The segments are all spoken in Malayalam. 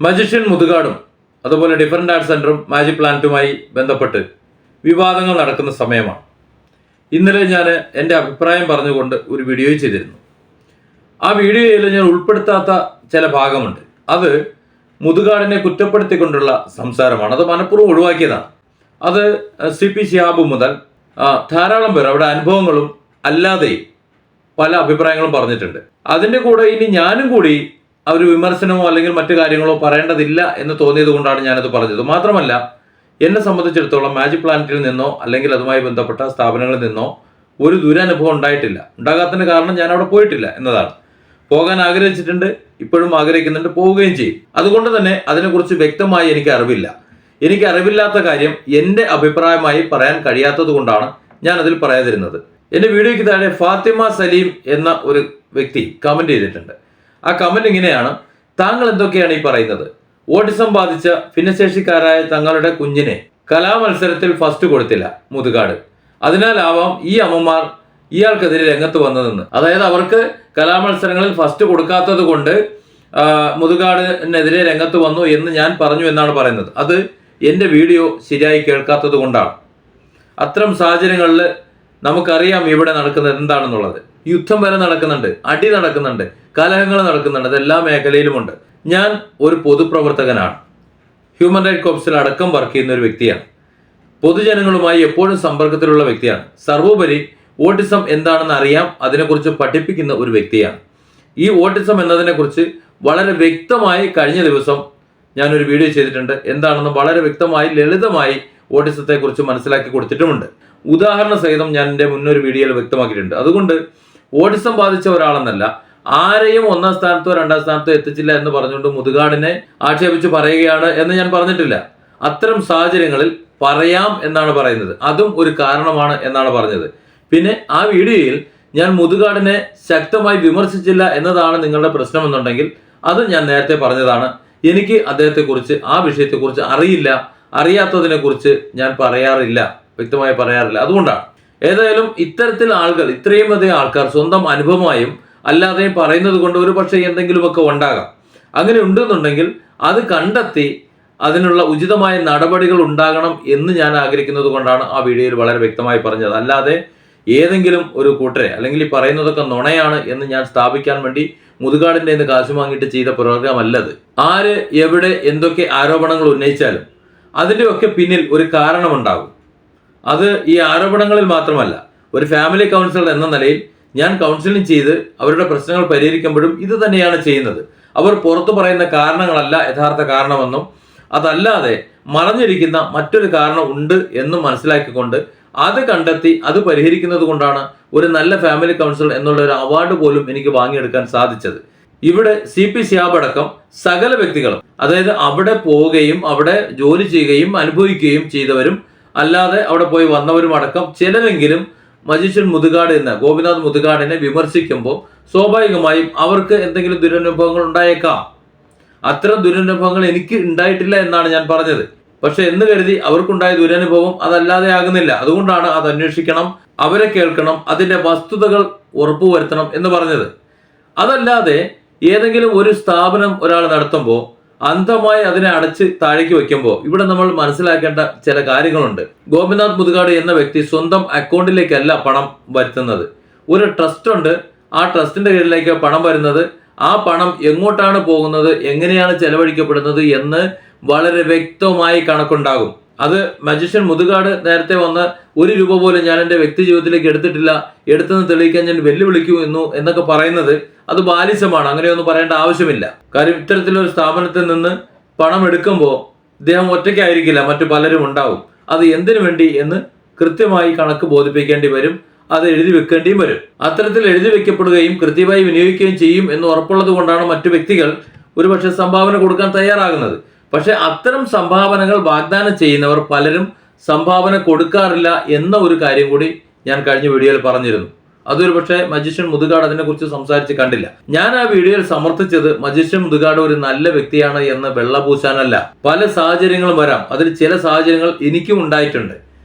മജിഷ്യൻ മുതുകാടും അതുപോലെ ഡിഫറൻറ്റ് ആർട്ട് സെൻറ്ററും മാജിക് പ്ലാനറ്റുമായി ബന്ധപ്പെട്ട് വിവാദങ്ങൾ നടക്കുന്ന സമയമാണ്. ഇന്നലെ ഞാൻ എൻ്റെ അഭിപ്രായം പറഞ്ഞുകൊണ്ട് ഒരു വീഡിയോ ചെയ്തിരുന്നു. ആ വീഡിയോയിൽ ഞാൻ ഉൾപ്പെടുത്താത്ത ചില ഭാഗമുണ്ട്. അത് മുതുകാടിനെ കുറ്റപ്പെടുത്തിക്കൊണ്ടുള്ള സംസാരമാണ്. അത് മനഃപൂർവ്വം ഒഴിവാക്കിയതാണ്. അത് CP ശിഹാബ് മുതൽ ധാരാളം പേർ അവിടെ അനുഭവങ്ങളും അല്ലാതെയും പല അഭിപ്രായങ്ങളും പറഞ്ഞിട്ടുണ്ട്. അതിൻ്റെ കൂടെ ഇനി ഞാനും കൂടി ഒരു വിമർശനമോ അല്ലെങ്കിൽ മറ്റു കാര്യങ്ങളോ പറയേണ്ടതില്ല എന്ന് തോന്നിയത് കൊണ്ടാണ് ഞാനത് പറഞ്ഞത്. മാത്രമല്ല, എന്നെ സംബന്ധിച്ചിടത്തോളം മാജിക് പ്ലാനറ്റിൽ നിന്നോ അല്ലെങ്കിൽ അതുമായി ബന്ധപ്പെട്ട സ്ഥാപനങ്ങളിൽ നിന്നോ ഒരു ദുരനുഭവം ഉണ്ടായിട്ടില്ല. ഉണ്ടാകാത്തതിന് കാരണം ഞാൻ അവിടെ പോയിട്ടില്ല എന്നതാണ്. പോകാൻ ആഗ്രഹിച്ചിട്ടുണ്ട്, ഇപ്പോഴും ആഗ്രഹിക്കുന്നുണ്ട്, പോവുകയും ചെയ്യും. അതുകൊണ്ട് തന്നെ അതിനെക്കുറിച്ച് വ്യക്തമായി എനിക്ക് അറിവില്ല. എനിക്ക് അറിവില്ലാത്ത കാര്യം എൻ്റെ അഭിപ്രായമായി പറയാൻ കഴിയാത്തത് കൊണ്ടാണ് ഞാൻ അതിൽ പറയാതിരുന്നത്. എൻ്റെ വീഡിയോയ്ക്ക് താഴെ ഫാത്തിമ സലീം എന്ന ഒരു വ്യക്തി കമന്റ് ചെയ്തിട്ടുണ്ട്. ആ കമന്റ് ഇങ്ങനെയാണ്: താങ്കൾ എന്തൊക്കെയാണ് ഈ പറയുന്നത്? ഓട്ടിസം ബാധിച്ച ഭിന്നശേഷിക്കാരായ തങ്ങളുടെ കുഞ്ഞിനെ കലാമത്സരത്തിൽ ഫസ്റ്റ് കൊടുത്തില്ല മുതുകാട്, അതിനാലാവാം ഈ അമ്മമാർ ഇയാൾക്കെതിരെ രംഗത്ത് വന്നതെന്ന്. അതായത് അവർക്ക് കലാമത്സരങ്ങളിൽ ഫസ്റ്റ് കൊടുക്കാത്തത് കൊണ്ട് മുതുകാടിനെതിരെ രംഗത്ത് വന്നു എന്ന് ഞാൻ പറഞ്ഞു എന്നാണ് പറയുന്നത്. അത് എൻ്റെ വീഡിയോ ശരിയായി കേൾക്കാത്തത് കൊണ്ടാണ്. അത്തരം സാഹചര്യങ്ങളിൽ നമുക്കറിയാം ഇവിടെ നടക്കുന്നത് എന്താണെന്നുള്ളത്. യുദ്ധം വരെ നടക്കുന്നുണ്ട്, അടി നടക്കുന്നുണ്ട്, കലഹങ്ങൾ നടക്കുന്നുണ്ട്. അതെല്ലാ മേഖലയിലുമുണ്ട്. ഞാൻ ഒരു പൊതുപ്രവർത്തകനാണ്. ഹ്യൂമൻ റൈറ്റ് കോപ്സിൽ അടക്കം വർക്ക് ചെയ്യുന്ന ഒരു വ്യക്തിയാണ്. പൊതുജനങ്ങളുമായി എപ്പോഴും സമ്പർക്കത്തിലുള്ള വ്യക്തിയാണ്. സർവോപരി ഓട്ടിസം എന്താണെന്ന് അറിയാം, അതിനെക്കുറിച്ച് പഠിപ്പിക്കുന്ന ഒരു വ്യക്തിയാണ്. ഈ ഓട്ടിസം എന്നതിനെക്കുറിച്ച് വളരെ വ്യക്തമായി കഴിഞ്ഞ ദിവസം ഞാനൊരു വീഡിയോ ചെയ്തിട്ടുണ്ട്. എന്താണെന്ന് വളരെ വ്യക്തമായി ലളിതമായി ഓട്ടിസത്തെക്കുറിച്ച് മനസ്സിലാക്കി കൊടുത്തിട്ടുമുണ്ട്. ഉദാഹരണ സഹിതം ഞാൻ എൻ്റെ മുന്നൊരു വീഡിയോയിൽ വ്യക്തമാക്കിയിട്ടുണ്ട്. അതുകൊണ്ട് ഓട്ടിസം ബാധിച്ച ഒരാളെന്നല്ല, ആരെയും ഒന്നാം സ്ഥാനത്തോ രണ്ടാം സ്ഥാനത്തോ എത്തിച്ചില്ല എന്ന് പറഞ്ഞുകൊണ്ട് മുതുകാടിനെ ആക്ഷേപിച്ച് പറയുകയാണ് എന്ന് ഞാൻ പറഞ്ഞിട്ടില്ല. അത്തരം സാഹചര്യങ്ങളിൽ പറയാം എന്നാണ് പറയുന്നത്. അതും ഒരു കാരണമാണ് എന്നാണ് പറഞ്ഞത്. പിന്നെ ആ വീഡിയോയിൽ ഞാൻ മുതുകാടിനെ ശക്തമായി വിമർശിച്ചില്ല എന്നതാണ് നിങ്ങളുടെ പ്രശ്നമെന്നുണ്ടെങ്കിൽ അത് ഞാൻ നേരത്തെ പറഞ്ഞതാണ്. എനിക്ക് അദ്ദേഹത്തെക്കുറിച്ച് ആ വിഷയത്തെക്കുറിച്ച് അറിയില്ല, അറിയാത്തതിനെക്കുറിച്ച് ഞാൻ പറയാറില്ല, വ്യക്തമായി പറയാറില്ല. അതുകൊണ്ടാണ്. ഏതായാലും ഇത്തരത്തിൽ ആളുകൾ, ഇത്രയും അധികം ആൾക്കാർ സ്വന്തം അനുഭവമായും അല്ലാതെയും പറയുന്നത് കൊണ്ട് ഒരു പക്ഷേ എന്തെങ്കിലുമൊക്കെ ഉണ്ടാകാം. അങ്ങനെ ഉണ്ടെന്നുണ്ടെങ്കിൽ അത് കണ്ടെത്തി അതിനുള്ള ഉചിതമായ നടപടികൾ ഉണ്ടാകണം എന്ന് ഞാൻ ആഗ്രഹിക്കുന്നത് കൊണ്ടാണ് ആ വീഡിയോയിൽ വളരെ വ്യക്തമായി പറഞ്ഞത്. അല്ലാതെ ഏതെങ്കിലും ഒരു കൂട്ടരെ അല്ലെങ്കിൽ ഈ പറയുന്നതൊക്കെ നുണയാണ് എന്ന് ഞാൻ സ്ഥാപിക്കാൻ വേണ്ടി മുതുകാടിൻ്റെ നിന്ന് കാശ് വാങ്ങിയിട്ട് ചെയ്ത പ്രോഗ്രാം അല്ലത്. ആര് എവിടെ എന്തൊക്കെ ആരോപണങ്ങൾ ഉന്നയിച്ചാലും അതിൻ്റെയൊക്കെ പിന്നിൽ ഒരു കാരണമുണ്ടാകും. അത് ഈ ആരോപണങ്ങളിൽ മാത്രമല്ല, ഒരു ഫാമിലി കൗൺസിലർ എന്ന നിലയിൽ ഞാൻ കൗൺസിലിംഗ് ചെയ്ത് അവരുടെ പ്രശ്നങ്ങൾ പരിഹരിക്കുമ്പോഴും ഇത് തന്നെയാണ് ചെയ്യുന്നത്. അവർ പുറത്തു പറയുന്ന കാരണങ്ങളല്ല യഥാർത്ഥ കാരണമെന്നും അതല്ലാതെ മറഞ്ഞിരിക്കുന്ന മറ്റൊരു കാരണം ഉണ്ട് എന്നും മനസ്സിലാക്കിക്കൊണ്ട് അത് കണ്ടെത്തി അത് പരിഹരിക്കുന്നത് കൊണ്ടാണ് ഒരു നല്ല ഫാമിലി കൗൺസിലർ എന്നുള്ള ഒരു അവാർഡ് പോലും എനിക്ക് വാങ്ങിയെടുക്കാൻ സാധിച്ചത്. ഇവിടെ CP ശിഹാബ് അടക്കം സകല വ്യക്തികളും, അതായത് അവിടെ പോവുകയും അവിടെ ജോലി ചെയ്യുകയും അനുഭവിക്കുകയും ചെയ്തവരും അല്ലാതെ അവിടെ പോയി വന്നവരും അടക്കം ചിലരെങ്കിലും മജിഷ്യൻ മുതുകാട് എന്ന ഗോപിനാഥ് മുതുകാടിനെ വിമർശിക്കുമ്പോൾ സ്വാഭാവികമായും അവർക്ക് എന്തെങ്കിലും ദുരനുഭവങ്ങൾ ഉണ്ടായേക്കാം. അത്തരം ദുരനുഭവങ്ങൾ എനിക്ക് ഉണ്ടായിട്ടില്ല എന്നാണ് ഞാൻ പറഞ്ഞത്. പക്ഷെ എന്ന് കരുതി അവർക്കുണ്ടായ ദുരനുഭവം അതല്ലാതെ ആകുന്നില്ല. അതുകൊണ്ടാണ് അത് അന്വേഷിക്കണം, അവരെ കേൾക്കണം, അതിന്റെ വസ്തുതകൾ ഉറപ്പുവരുത്തണം എന്ന് പറഞ്ഞത്. അതല്ലാതെ ഏതെങ്കിലും ഒരു സ്ഥാപനം ഒരാൾ നടത്തുമ്പോൾ അന്ധമായി അതിനെ അടച്ച് താഴേക്ക് വെക്കുമ്പോൾ ഇവിടെ നമ്മൾ മനസ്സിലാക്കേണ്ട ചില കാര്യങ്ങളുണ്ട്. ഗോപിനാഥ് മുതുകാട് എന്ന വ്യക്തി സ്വന്തം അക്കൗണ്ടിലേക്കല്ല പണം വരുത്തുന്നത്. ഒരു ട്രസ്റ്റ് ഉണ്ട്, ആ ട്രസ്റ്റിന്റെ കീഴിലേക്ക് പണം വരുന്നത്. ആ പണം എങ്ങോട്ടാണ് പോകുന്നത്, എങ്ങനെയാണ് ചെലവഴിക്കപ്പെടുന്നത് എന്ന് വളരെ വ്യക്തമായി കണക്കുണ്ടാകും. അത് മജിഷ്യൻ മുതുകാട് നേരത്തെ വന്ന് ₹1 പോലും ഞാൻ എൻ്റെ വ്യക്തി ജീവിതത്തിലേക്ക് എടുത്തിട്ടില്ല, എടുത്തെന്ന് തെളിയിക്കാൻ ഞാൻ വെല്ലുവിളിക്കുന്നു എന്നൊക്കെ പറയുന്നത് അത് ബാലിശമാണ്. അങ്ങനെയൊന്നും പറയേണ്ട ആവശ്യമില്ല. കാര്യം ഇത്തരത്തിലൊരു സ്ഥാപനത്തിൽ നിന്ന് പണം എടുക്കുമ്പോൾ ഇദ്ദേഹം ഒറ്റയ്ക്കായിരിക്കില്ല, മറ്റു പലരും ഉണ്ടാവും. അത് എന്തിനു വേണ്ടി എന്ന് കൃത്യമായി കണക്ക് ബോധിപ്പിക്കേണ്ടി വരും, അത് എഴുതി വെക്കേണ്ടിയും വരും. അത്തരത്തിൽ എഴുതി വെക്കപ്പെടുകയും കൃത്യമായി വിനിയോഗിക്കുകയും ചെയ്യും എന്ന് ഉറപ്പുള്ളത് കൊണ്ടാണ് മറ്റു വ്യക്തികൾ ഒരുപക്ഷെ സംഭാവന കൊടുക്കാൻ തയ്യാറാകുന്നത്. പക്ഷെ അത്തരം സംഭാവനകൾ വാഗ്ദാനം ചെയ്യുന്നവർ പലരും സംഭാവന കൊടുക്കാറില്ല എന്ന ഒരു കാര്യം കൂടി ഞാൻ കഴിഞ്ഞ വീഡിയോയിൽ പറഞ്ഞിരുന്നു. അതൊരു പക്ഷേ മജിഷ്യൻ മുതുകാട് അതിനെക്കുറിച്ച് സംസാരിച്ച് കണ്ടില്ല. ഞാൻ ആ വീഡിയോയിൽ സമർത്ഥിച്ചത് മജിഷ്യൻ മുതുകാട് ഒരു നല്ല വ്യക്തിയാണ് എന്ന് വെള്ളപൂശാനല്ല. പല സാഹചര്യങ്ങളും വരാം, അതിൽ ചില സാഹചര്യങ്ങൾ എനിക്കും ഉണ്ടായിട്ടുണ്ട്.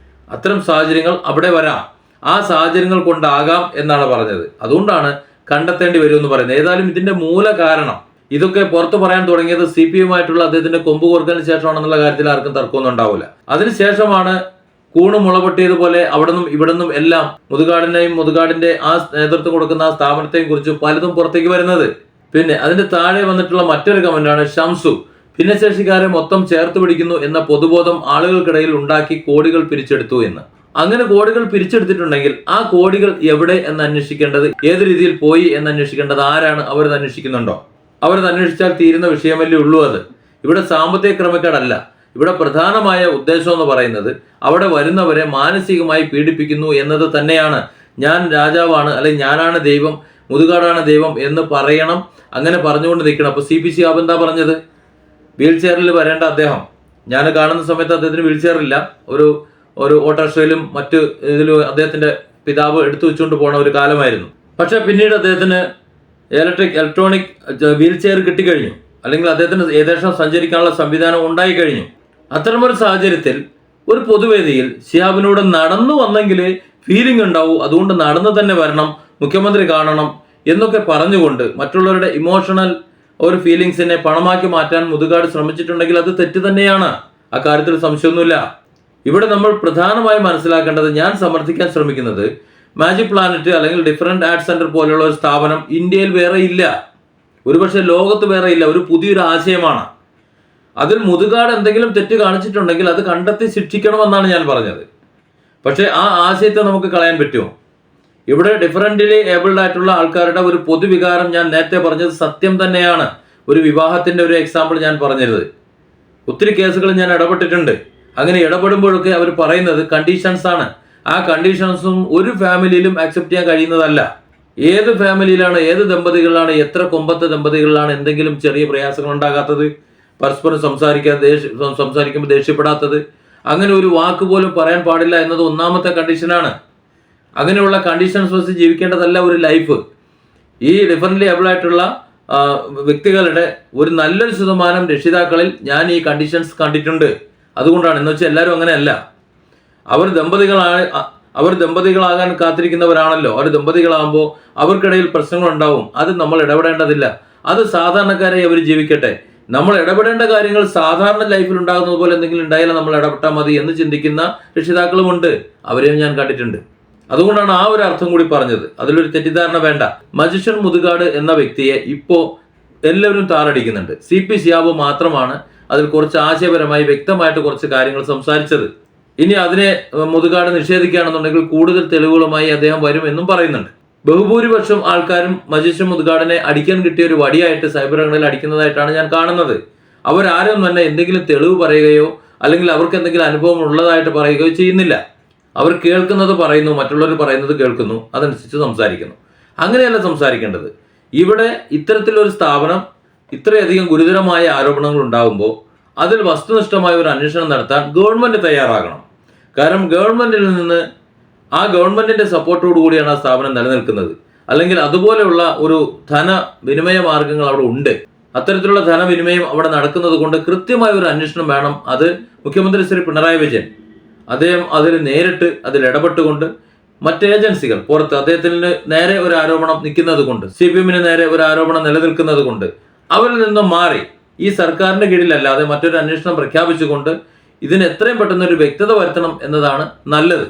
അത്തരം സാഹചര്യങ്ങൾ അവിടെ വരാം, ആ സാഹചര്യങ്ങൾ കൊണ്ടാകാം എന്നാണ് പറഞ്ഞത്. അതുകൊണ്ടാണ് കണ്ടെത്തേണ്ടി വരും എന്ന് പറയുന്നത്. ഏതായാലും ഇതിന്റെ മൂല കാരണം ഇതൊക്കെ പുറത്തു പറയാൻ തുടങ്ങിയത് CPM-ആയിട്ടുള്ള അദ്ദേഹത്തിന്റെ കൊമ്പ് കോർക്കലിന് ശേഷമാണെന്നുള്ള കാര്യത്തിൽ ആർക്കും തർക്കമൊന്നും ഉണ്ടാവില്ല. അതിനുശേഷമാണ് കൂണ് മുളപൊട്ടിയതുപോലെ അവിടെ നിന്നും ഇവിടെ നിന്നും എല്ലാം മുതുകാടിന്റെ ആ നേതൃത്വം കൊടുക്കുന്ന ആ സ്ഥാപനത്തെയും കുറിച്ച് പലതും പുറത്തേക്ക് വരുന്നത്. പിന്നെ അതിന്റെ താഴെ വന്നിട്ടുള്ള മറ്റൊരു കമന്റാണ് ഷംസു ഭിന്നശേഷിക്കാരെ മൊത്തം ചേർത്ത് പിടിക്കുന്നു എന്ന പൊതുബോധം ആളുകൾക്കിടയിൽ ഉണ്ടാക്കി കോടികൾ പിരിച്ചെടുത്തു എന്ന്. അങ്ങനെ കോടികൾ പിരിച്ചെടുത്തിട്ടുണ്ടെങ്കിൽ ആ കോടികൾ എവിടെ എന്ന് അന്വേഷിക്കേണ്ടത്, ഏത് രീതിയിൽ പോയി എന്ന് അന്വേഷിക്കേണ്ടത് ആരാണ്? അവരത് അന്വേഷിക്കുന്നുണ്ടോ? അവരത് അന്വേഷിച്ചാൽ തീരുന്ന വിഷയമല്ലേ ഉള്ളൂ. അത് ഇവിടെ സാമ്പത്തിക ക്രമക്കേടല്ല. ഇവിടെ പ്രധാനമായ ഉദ്ദേശം എന്ന് പറയുന്നത് അവിടെ വരുന്നവരെ മാനസികമായി പീഡിപ്പിക്കുന്നു എന്നത് തന്നെയാണ്. ഞാൻ രാജാവാണ്, അല്ലെങ്കിൽ ഞാനാണ് ദൈവം, മുതുകാടാണ് ദൈവം എന്ന് പറയണം. അങ്ങനെ പറഞ്ഞുകൊണ്ട് നിൽക്കണം. അപ്പൊ CP ശിഹാബ് എന്താ പറഞ്ഞത്? വീൽ ചെയറിൽ വരേണ്ട അദ്ദേഹം, ഞാൻ കാണുന്ന സമയത്ത് അദ്ദേഹത്തിന് വീൽ ചെയറില്ല, ഒരു ഓട്ടോറിക്ഷയിലും മറ്റ് ഇതിലും അദ്ദേഹത്തിന്റെ പിതാവ് എടുത്തു വെച്ചുകൊണ്ട് പോണ ഒരു കാലമായിരുന്നു. പക്ഷെ പിന്നീട് അദ്ദേഹത്തിന് ഇലക്ട്രോണിക് വീൽ ചെയർ കിട്ടിക്കഴിഞ്ഞു, അല്ലെങ്കിൽ അദ്ദേഹത്തിന് ഏകദേശം സഞ്ചരിക്കാനുള്ള സംവിധാനം ഉണ്ടായി കഴിഞ്ഞു. അത്തരമൊരു സാഹചര്യത്തിൽ ഒരു പൊതുവേദിയിൽ ശിഹാബിനോട് നടന്നു വന്നെങ്കിൽ ഫീലിംഗ് ഉണ്ടാവൂ, അതുകൊണ്ട് നടന്നു തന്നെ വരണം, മുഖ്യമന്ത്രി കാണണം എന്നൊക്കെ പറഞ്ഞുകൊണ്ട് മറ്റുള്ളവരുടെ ഇമോഷണൽ ഒരു ഫീലിങ്സിനെ പണമാക്കി മാറ്റാൻ മുതുകാട് ശ്രമിച്ചിട്ടുണ്ടെങ്കിൽ അത് തെറ്റ് തന്നെയാണ്. ആ കാര്യത്തിൽ സംശയമൊന്നുമില്ല. ഇവിടെ നമ്മൾ പ്രധാനമായും മനസ്സിലാക്കേണ്ടത്, ഞാൻ സമർത്ഥിക്കാൻ ശ്രമിക്കുന്നത് മാജിക് പ്ലാനറ്റ് അല്ലെങ്കിൽ ഡിഫറൻറ്റ് ആർട്സ് സെന്റർ പോലെയുള്ള ഒരു സ്ഥാപനം ഇന്ത്യയിൽ വേറെ ഇല്ല, ഒരുപക്ഷെ ലോകത്ത് വേറെ ഇല്ല. ഒരു പുതിയൊരു ആശയമാണ്. അതിൽ മുതുകാട് എന്തെങ്കിലും തെറ്റ് കാണിച്ചിട്ടുണ്ടെങ്കിൽ അത് കണ്ടെത്തി ശിക്ഷിക്കണമെന്നാണ് ഞാൻ പറഞ്ഞത്. പക്ഷേ ആ ആശയത്തെ നമുക്ക് കളയാൻ പറ്റുമോ? ഇവിടെ ഡിഫറൻ്റ്ലി ഏബിൾഡ് ആയിട്ടുള്ള ആൾക്കാരുടെ ഒരു പൊതുവികാരം ഞാൻ നേരത്തെ പറഞ്ഞത് സത്യം തന്നെയാണ്. ഒരു വിവാഹത്തിന്റെ ഒരു എക്സാമ്പിൾ ഞാൻ പറഞ്ഞിരുന്നത്. ഒത്തിരി കേസുകൾ ഞാൻ ഇടപെട്ടിട്ടുണ്ട്. അങ്ങനെ ഇടപെടുമ്പോഴൊക്കെ അവർ പറയുന്നത് കണ്ടീഷൻസ് ആണ്. ആ കണ്ടീഷൻസും ഒരു ഫാമിലിയിലും അക്സെപ്റ്റ് ചെയ്യാൻ കഴിയുന്നതല്ല. ഏത് ഫാമിലിയിലാണ്, ഏത് ദമ്പതികളിലാണ്, എത്ര കൊമ്പത്തെ ദമ്പതികളിലാണ് എന്തെങ്കിലും ചെറിയ പ്രയാസങ്ങൾ ഉണ്ടാകാത്തത്? പരസ്പരം സംസാരിക്കുമ്പോൾ ദേഷ്യപ്പെടാത്തത്? അങ്ങനെ ഒരു വാക്ക് പോലും പറയാൻ പാടില്ല എന്നത് ഒന്നാമത്തെ കണ്ടീഷനാണ്. അങ്ങനെയുള്ള കണ്ടീഷൻസ് വെച്ച് ജീവിക്കേണ്ടതല്ല ഒരു ലൈഫ്. ഈ ഡിഫറൻ്റ്ലി ഏബിൾ ആയിട്ടുള്ള വ്യക്തികളുടെ ഒരു നല്ലൊരു ശതമാനം രക്ഷിതാക്കളിൽ ഞാൻ ഈ കണ്ടീഷൻസ് കണ്ടിട്ടുണ്ട്. അതുകൊണ്ടാണ്, എന്ന് വെച്ചാൽ എല്ലാവരും അങ്ങനെയല്ല. അവർ ദമ്പതികളാകാൻ കാത്തിരിക്കുന്നവരാണല്ലോ. അവർ ദമ്പതികളാകുമ്പോൾ അവർക്കിടയിൽ പ്രശ്നങ്ങൾ ഉണ്ടാവും. അത് നമ്മൾ ഇടപെടേണ്ടതില്ല. അത് സാധാരണക്കാരായി അവർ ജീവിക്കട്ടെ. നമ്മൾ ഇടപെടേണ്ട കാര്യങ്ങൾ സാധാരണ ലൈഫിൽ ഉണ്ടാകുന്നത് പോലെ എന്തെങ്കിലും ഉണ്ടായാലും നമ്മൾ ഇടപെട്ടാൽ മതി എന്ന് ചിന്തിക്കുന്ന രക്ഷിതാക്കളുമുണ്ട്. അവരെയും ഞാൻ കണ്ടിട്ടുണ്ട്. അതുകൊണ്ടാണ് ആ ഒരു അർത്ഥം കൂടി പറഞ്ഞത്. അതിലൊരു തെറ്റിദ്ധാരണ വേണ്ട. മജിഷ്യൻ മുതുകാട് എന്ന വ്യക്തിയെ ഇപ്പോൾ എല്ലാവരും താറടിക്കുന്നുണ്ട്. CP ശിഹാബ് മാത്രമാണ് അതിൽ കുറച്ച് ആശയപരമായി വ്യക്തമായിട്ട് കുറച്ച് കാര്യങ്ങൾ സംസാരിച്ചത്. ഇനി അതിനെ മുതുകാട് നിഷേധിക്കുകയാണെന്നുണ്ടെങ്കിൽ കൂടുതൽ തെളിവുകളുമായി അദ്ദേഹം വരും എന്നും പറയുന്നുണ്ട്. ബഹുഭൂരിപക്ഷം ആൾക്കാരും മജിഷ്യൻ മുതുകാടിനെ അടിക്കാൻ കിട്ടിയ ഒരു വടിയായിട്ട് സൈബറുകളിൽ അടിക്കുന്നതായിട്ടാണ് ഞാൻ കാണുന്നത്. അവരാരും തന്നെ എന്തെങ്കിലും തെളിവ് പറയുകയോ അല്ലെങ്കിൽ അവർക്ക് എന്തെങ്കിലും അനുഭവം ഉള്ളതായിട്ട് പറയുകയോ ചെയ്യുന്നില്ല. അവർ കേൾക്കുന്നത് പറയുന്നു, മറ്റുള്ളവർ പറയുന്നത് കേൾക്കുന്നു, അതനുസരിച്ച് സംസാരിക്കുന്നു. അങ്ങനെയല്ല സംസാരിക്കേണ്ടത്. ഇവിടെ ഇത്തരത്തിലൊരു സ്ഥാപനം ഇത്രയധികം ഗുരുതരമായ ആരോപണങ്ങൾ ഉണ്ടാകുമ്പോൾ അതിൽ വസ്തുനിഷ്ഠമായ ഒരു അന്വേഷണം നടത്താൻ ഗവൺമെന്റ് തയ്യാറാകണം. കാരണം ഗവൺമെന്റിന്റെ സപ്പോർട്ടോടു കൂടിയാണ് ആ സ്ഥാപനം നിലനിൽക്കുന്നത്. അല്ലെങ്കിൽ അതുപോലെയുള്ള ഒരു ധനവിനിമയ മാർഗങ്ങൾ അവിടെ ഉണ്ട്. അത്തരത്തിലുള്ള ധനവിനിമയം അവിടെ നടക്കുന്നത് കൊണ്ട് കൃത്യമായ ഒരു അന്വേഷണം വേണം. അത് മുഖ്യമന്ത്രി ശ്രീ പിണറായി വിജയൻ അദ്ദേഹം അതിൽ ഇടപെട്ടുകൊണ്ട് മറ്റ് ഏജൻസികൾ പുറത്ത് അദ്ദേഹത്തിന് നേരെ ഒരു ആരോപണം നിൽക്കുന്നത് കൊണ്ട്, CPM-ന് നേരെ ഒരു ആരോപണം നിലനിൽക്കുന്നത് കൊണ്ട് അവരിൽ നിന്നും മാറി ഈ സർക്കാരിന്റെ കീഴിലല്ലാതെ മറ്റൊരു അന്വേഷണം പ്രഖ്യാപിച്ചുകൊണ്ട് ഇതിന് എത്രയും പെട്ടെന്ന് ഒരു വ്യക്തത വരുത്തണം എന്നതാണ് നല്ലത്.